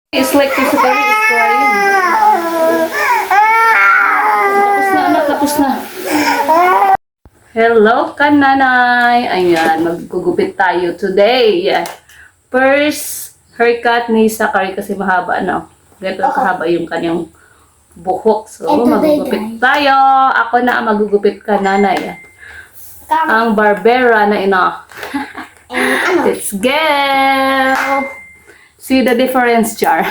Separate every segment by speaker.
Speaker 1: It's like the Sakari is crying. Tapos na anak, tapos na. Hello kananay. Ayan, maggugupit tayo today. First haircut ni Sakari kasi mahaba na. Ganito kahaba yung kanyang buhok. So, maggugupit tayo. Ako na ang maggugupit kananay. Ang barbera na ina. Let's go! See the difference, Char.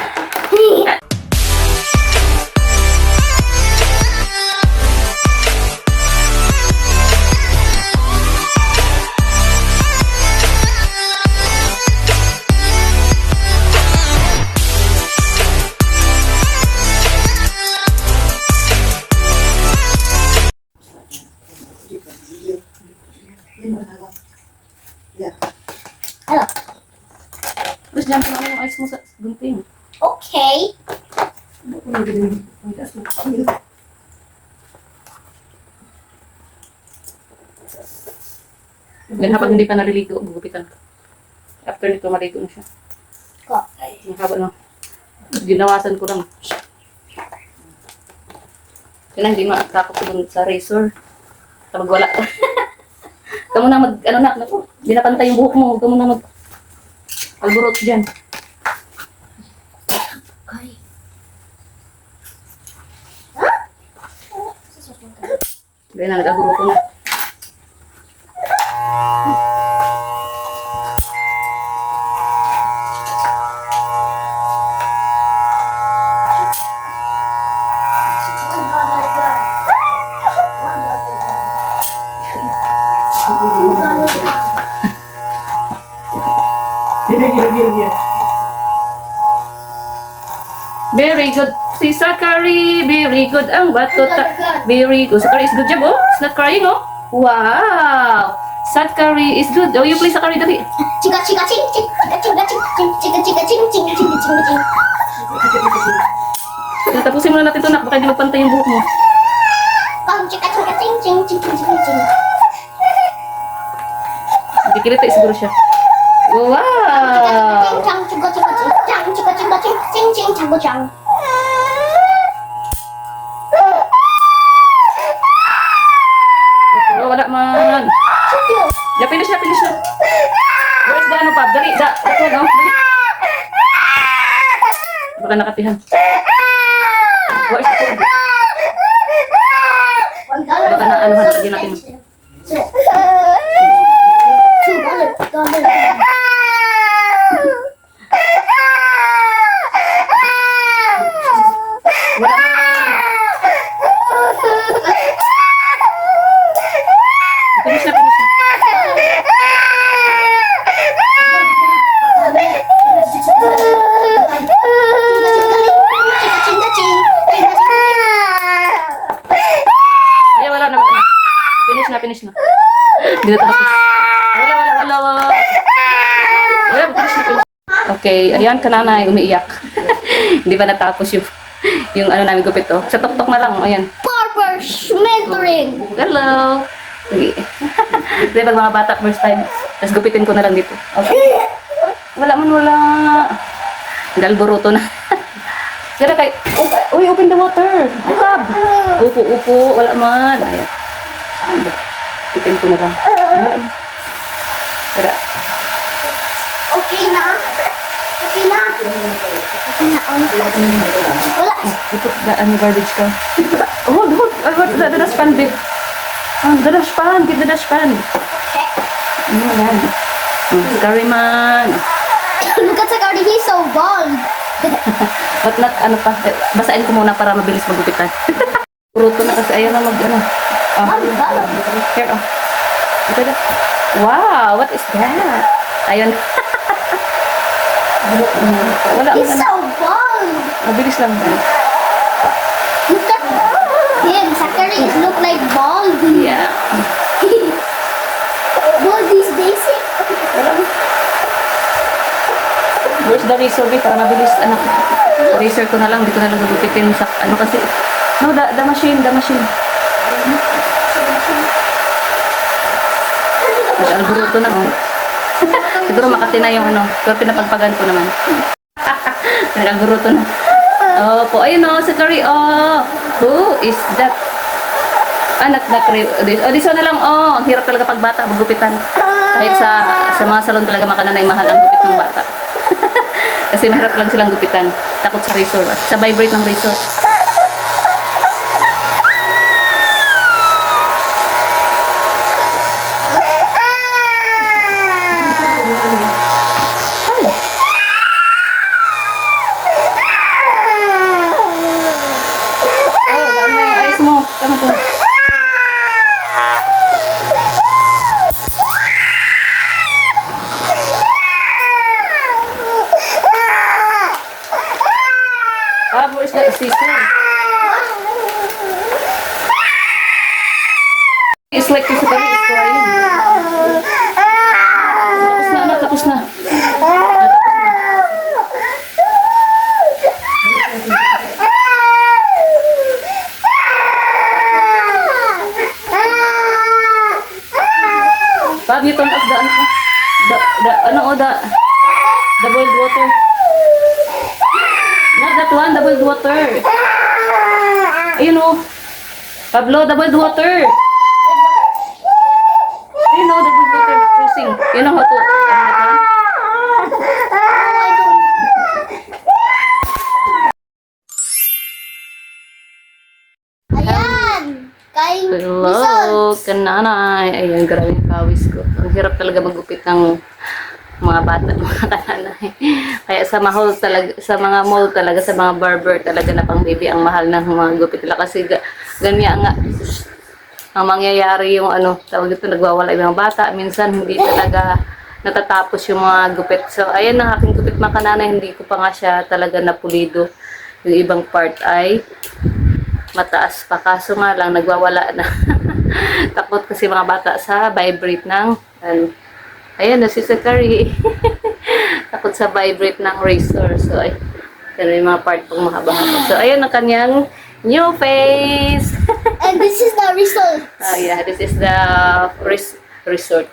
Speaker 2: Hello.
Speaker 1: Terus jangan kemana yung ice mo sa gunting.
Speaker 2: Okay.
Speaker 1: Dan habang hindi pa naliligo, gugupitan. After nito, maligo na siya. Mahaba na. Ginawasan ko lang. Kaya hindi matakot ko sa razor. Kapag wala. Kamu na mag, ano na, hindi na pantay yung buhok mo. Huwag ka muna mag alburot dyan.
Speaker 2: Okay.
Speaker 1: Kaya na, nag-aguro ko na. Very good. Si Sakari, very good ang batuta. Very good. Sakari is good job, oh. It's not crying, oh. Wow. Sakari is good. Oh, you play Sakari dali.
Speaker 2: Chika chika ching ching chika chika ching chika chika ching ching ching ching ching.
Speaker 1: Tapusin muna natin ito, nak. Baka hindi magpantay yung buhok mo.
Speaker 2: Pang chika chika ching ching ching ching ching ching.
Speaker 1: Dikilita siguro siya. Wow.
Speaker 2: Chang chika chika ching chang chika chika ching ching ching chang chang.
Speaker 1: Oh, wala man. Ya, finish na, finish na. Where's the ano pa? Dali, da. Ito, no? Dali. Baka nakatihan. Where's the food? Baka na ano, lagyan natin. Wala man. Finish na, finish na. Ay, wala na. Finish na, finish na. Hindi na tapos. Wala. Wala, finish na, finish. Okay, ayan ka nanay, umiiyak. Hindi pa natapos yung ano namin gupit, oh. Sa tok-tok na lang, ayan.
Speaker 2: Barber's mentoring.
Speaker 1: Hello. Sige. Kasi pag mga bata, first time, tapos gupitin ko na lang dito. Okay. Wala. Dalboruto na. Kaya kay, uy, open the water. Hab. Upo. Wala man. Ayan. Gupitin ko na lang. Kaya.
Speaker 2: Okay na. Okay na. Okay na. Wala.
Speaker 1: Ito, ano garbage ka? Hold. The dustpan, babe. The dustpan. Get the dustpan. Ano yan? Sorry man.
Speaker 2: Look at Sakari, he's so bald.
Speaker 1: But not, ano pa, basahin ko muna para mabilis magupitan. Puruto na kasi ayaw na ano. Here, oh. Ito na. Wow, what is that? Ayun. Wala.
Speaker 2: He's so bald.
Speaker 1: Mabilis lang.
Speaker 2: Look at him. Sakari is look like bald.
Speaker 1: Yeah.
Speaker 2: Bald is basic.
Speaker 1: Where's the razor, babe? Para mabilis, anak. Razor ko na lang, di ko na lang gugupitin sa, ano kasi. No, the machine. Alburuto na, oh. Siguro Makati na yung ano. Pero pinapagpagan ko naman. Nakaguruto na. Opo, ayun o, si Curry, oh. Who is that? Anak na Curry. This one na lang, oh. Ang hirap talaga pag bata, magupitan. Kahit sa mga salon talaga makananay, mahal ang gupit ng bata. Kasi mahirap lang silang gupitan. Takot sa razor. Sa vibrate ng razor. Ayos mo. Tama to. Where's that sister? It's like this guy is crying. Tapos na, anak, tapos na. Bob, you turn off the, the boiled water. Not that one, the boiled water. Ayun o. Pablo, the boiled water. Ayun o, the boiled water. Pressing. You know how to...
Speaker 2: Ayan! Kain
Speaker 1: Hello,
Speaker 2: results.
Speaker 1: kananay. Ayan, grabe yung pawis ko. Ang hirap talaga magupit ng mga bata, mga kananay. Kaya sa mall talaga, sa mga mall talaga, sa mga barber talaga na pang baby ang mahal ng mga gupit nila kasi ganyan nga ang mangyayari yung ano, tawag dito, nagwawala yung mga bata. Minsan hindi talaga natatapos yung mga gupit. So, ayan ang aking gupit mga kananay, hindi ko pa nga siya talaga napulido. Yung ibang part ay mataas pa, kaso nga lang nagwawala na. Takot kasi mga bata sa vibrate ng ano. Ayan na si Sakari. Takot sa vibrate ng razor. So ay yan yung mga part pang mahaba-haba. So ayan ang kanyang new face.
Speaker 2: And this is the result.
Speaker 1: Yeah, this is the resort.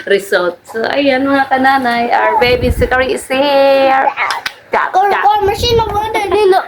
Speaker 1: Result. So ayan mga kananay, our baby Sakari is here. Tap, tap.
Speaker 2: Or machine na mo na nilo.